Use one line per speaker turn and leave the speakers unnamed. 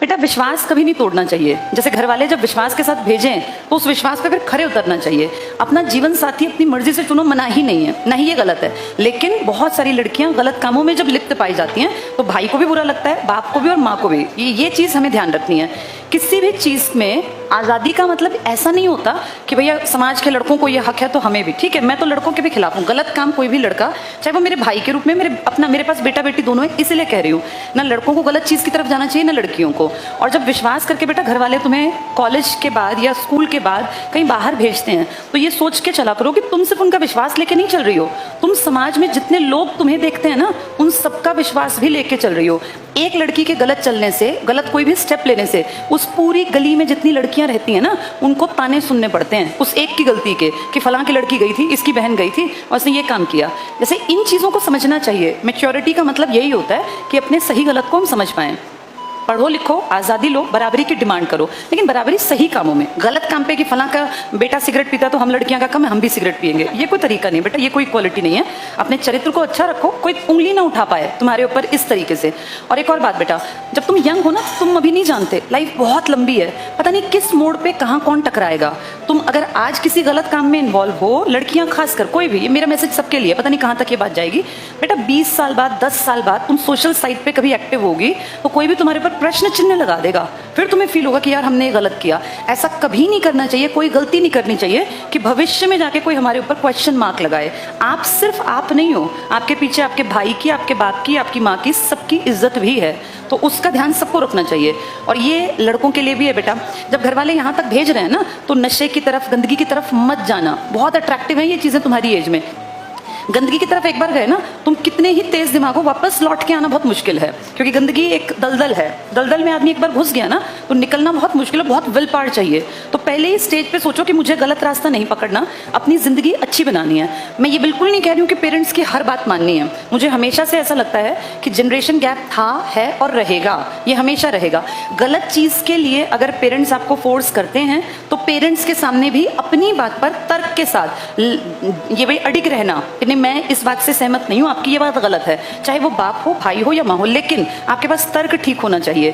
बेटा विश्वास कभी नहीं तोड़ना चाहिए। जैसे घर वाले जब विश्वास के साथ भेजें तो उस विश्वास पे फिर खरे उतरना चाहिए। अपना जीवन साथी अपनी मर्जी से चुनो, मना ही नहीं है, नहीं ये गलत है। लेकिन बहुत सारी लड़कियां गलत कामों में जब लिप्त पाई जाती हैं तो भाई को भी बुरा लगता है, बाप को भी और माँ को भी। ये चीज़ हमें ध्यान रखनी है। किसी भी चीज़ में आज़ादी का मतलब ऐसा नहीं होता कि भैया समाज के लड़कों को ये हक है तो हमें भी, ठीक है। मैं तो लड़कों के भी खिलाफ हूँ। गलत काम कोई भी लड़का, चाहे वो मेरे भाई के रूप में, मेरे पास बेटा बेटी दोनों है, इसलिए कह रही हूँ, ना लड़कों को गलत चीज़ की तरफ जाना चाहिए ना लड़कियों को। और जब विश्वास करके बेटा घर वाले तुम्हें कॉलेज के बाद या स्कूल के बाद कहीं बाहर भेजते हैं तो ये सोच के चला करो कि तुम सिर्फ उनका विश्वास लेके नहीं चल रही हो, तुम समाज में जितने लोग तुम्हें देखते हैं ना उन सबका विश्वास भी लेके चल रही हो। एक लड़की के गलत चलने से, गलत कोई भी स्टेप लेने से उस पूरी गली में जितनी लड़कियां रहती हैं ना उनको ताने सुनने पड़ते हैं उस एक की गलती के, कि फलां की लड़की गई थी, इसकी बहन गई थी और उसने ये काम किया। जैसे इन चीज़ों को समझना चाहिए। मैच्योरिटी का मतलब यही होता है कि अपने सही गलत को हम समझ पाएं। पढ़ो लिखो, आज़ादी लो, बराबरी की डिमांड करो, लेकिन बराबरी सही कामों में। गलत काम पे कि फलां का बेटा सिगरेट पीता तो हम लड़कियां का कम है, हम भी सिगरेट पिएंगे, ये कोई तरीका नहीं बेटा, ये कोई क्वालिटी नहीं है। अपने चरित्र को अच्छा रखो, कोई उंगली ना उठा पाए तुम्हारे ऊपर इस तरीके से। और एक और बात बेटा, जब तुम यंग हो ना तुम अभी नहीं जानते, लाइफ बहुत लंबी है, पता नहीं किस मोड़ पे कहाँ कौन टकराएगा। तुम अगर आज किसी गलत काम में इन्वॉल्व हो, लड़कियां खासकर, कोई भी, ये मेरा मैसेज सबके लिए, पता नहीं कहाँ तक ये बात जाएगी बेटा, 20 साल बाद 10 साल बाद तुम सोशल साइट पे कभी एक्टिव होगी तो कोई भी तुम्हारे ऊपर प्रश्न चिन्ह लगा देगा, फिर तुम्हें फील होगा कि यार हमने ये गलत किया। ऐसा कभी नहीं करना चाहिए, कोई गलती नहीं करनी चाहिए कि भविष्य में जाके कोई हमारे ऊपर क्वेश्चन मार्क लगाए। आप सिर्फ आप नहीं हो, आपके पीछे आपके भाई की, आपके बाप की, आपकी माँ की, सबकी इज्जत भी है, तो उसका ध्यान सबको रखना चाहिए। और ये लड़कों के लिए भी है बेटा, जब घर वाले यहाँ तक भेज रहे हैं ना तो नशे की तरफ, गंदगी की तरफ मत जाना। बहुत अट्रैक्टिव है ये चीज़ें तुम्हारी एज में। गंदगी की तरफ एक बार गए ना, तुम कितने ही तेज दिमाग हो, वापस लौट के आना बहुत मुश्किल है, क्योंकि गंदगी एक दलदल है। दलदल में आदमी एक बार घुस गया ना तो निकलना बहुत मुश्किल है, बहुत विल पावर चाहिए। तो पहले ही स्टेज पे सोचो कि मुझे गलत रास्ता नहीं पकड़ना, अपनी जिंदगी अच्छी बनानी है। मैं ये बिल्कुल नहीं कह रही हूँ कि पेरेंट्स की हर बात माननी है। मुझे हमेशा से ऐसा लगता है कि जनरेशन गैप था, है और रहेगा, ये हमेशा रहेगा। गलत चीज़ के लिए अगर पेरेंट्स आपको फोर्स करते हैं तो पेरेंट्स के सामने भी अपनी बात पर तर्क के साथ ये भाई अडिग रहना, मैं इस बात से सहमत नहीं हूं, आपकी ये बात गलत है, चाहे वो बाप हो, भाई हो या माँ हो, लेकिन आपके पास तर्क ठीक होना चाहिए।